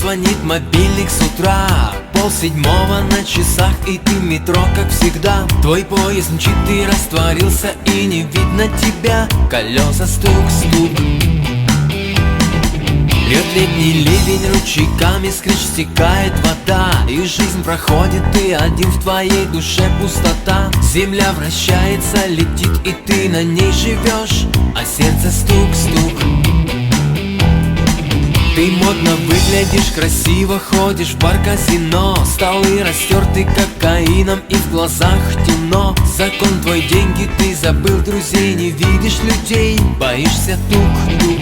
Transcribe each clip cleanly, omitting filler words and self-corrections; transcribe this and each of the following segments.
звонит мобильник с утра, 6:30 на часах, и ты в метро, как всегда. Твой поезд мчит, ты растворился, и не видно тебя. Колеса стук-стук. Льет летний ливень, ручейками скрич, стекает вода, и жизнь проходит, ты один, в твоей душе пустота. Земля вращается, летит, и ты на ней живешь, а сердце стук-стук. Ты модно выглядишь, красиво ходишь в бар-казино. Столы растерты кокаином, и в глазах темно. Закон твой, деньги, ты забыл друзей, не видишь людей, боишься тук-тук.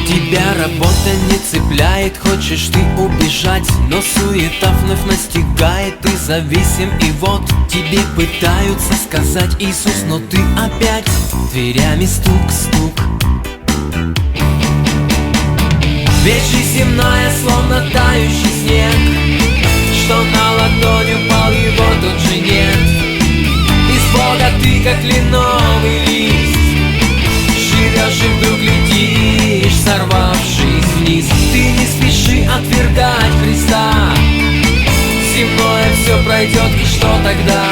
Тебя работа не цепляет, хочешь ты убежать, но суета вновь настигает, ты зависим, и вот тебе пытаются сказать Иисус, но ты опять дверями стук-стук. Вечер земная, словно тающий снег, что на ладонь упал, его тут же нет. Без Бога ты как кленовый лист, живешь и вдруг летишь, сорвавшись вниз. Ты не спеши отвергать Христа, земное все пройдет, и что тогда?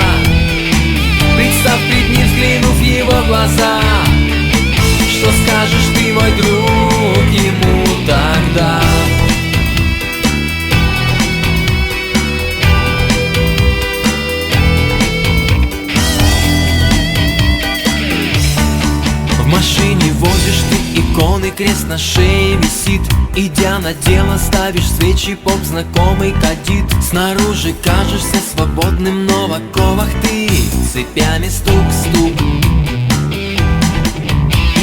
Представь пред ним, взглянув в его глаза, что скажешь ты, мой друг, ему тогда? В машине возишь ты иконы, крест на шее висит. Идя на дело, ставишь свечи, поп знакомый кадит. Снаружи кажешься свободным, но в оковах ты цепями стук-стук.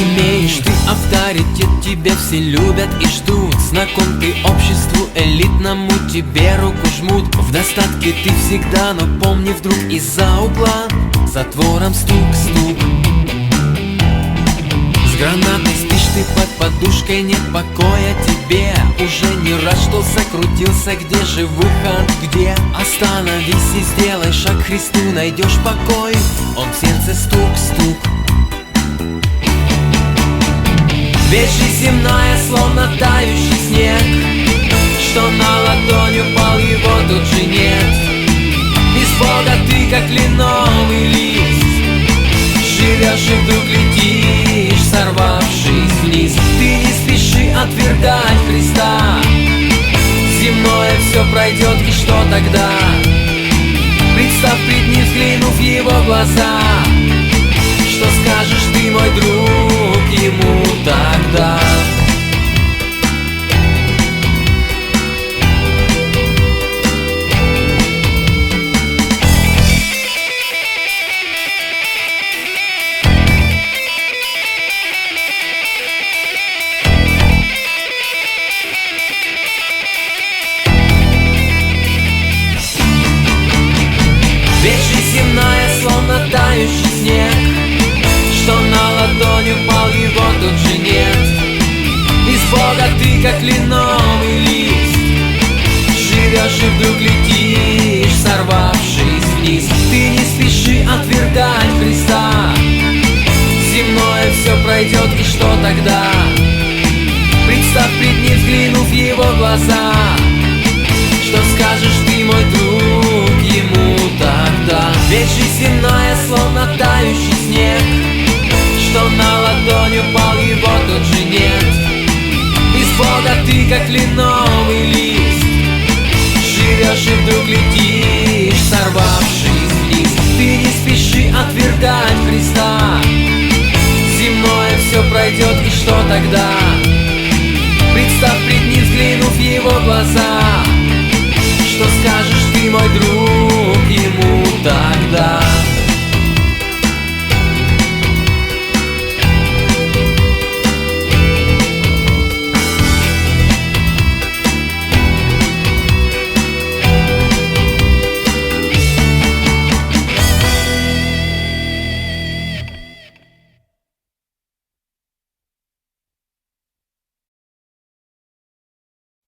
Имеешь ты авторитет, тебя все любят и ждут. Знаком ты обществу элитному, тебе руку жмут. В достатке ты всегда, но помни, вдруг из-за угла затвором стук-стук. С гранатой спишь ты под подушкой, нет покоя тебе. Уже не раз что закрутился, где же выход, где? Остановись и сделай шаг к Христу, найдешь покой, он в сердце стук-стук. Вечер земная, словно тающий снег, что на ладонь упал, его тут же нет. Без Бога ты как кленовый лист, живешь и вдруг летишь, сорвавшись вниз. Ты не спеши отвергать Христа, земное все пройдет, и что тогда? Представь пред ним, взглянув в его глаза, что скажешь ты, мой друг, ему тогда? Вечер земная, словно тающий снег, что на ладонь упал, его тут же нет. Без Бога ты как кленовый лист, живешь и вдруг летишь, сорвавшись вниз. Ты не спеши отвергать Христа, земное все пройдет, и что тогда? Представь пред ним, взглянув в его глаза, что скажешь ты, мой друг, ему тогда? Вечер земная, словно тающий снег, что на ладонь упал, его тут же нет. Без Бога ты как кленовый лист, живешь и вдруг летишь, сорвавшись вниз. Ты не спеши отвергать Христа, земное все пройдет, и что тогда? Представь пред ним, взглянув в его глаза, что скажешь ты, мой друг,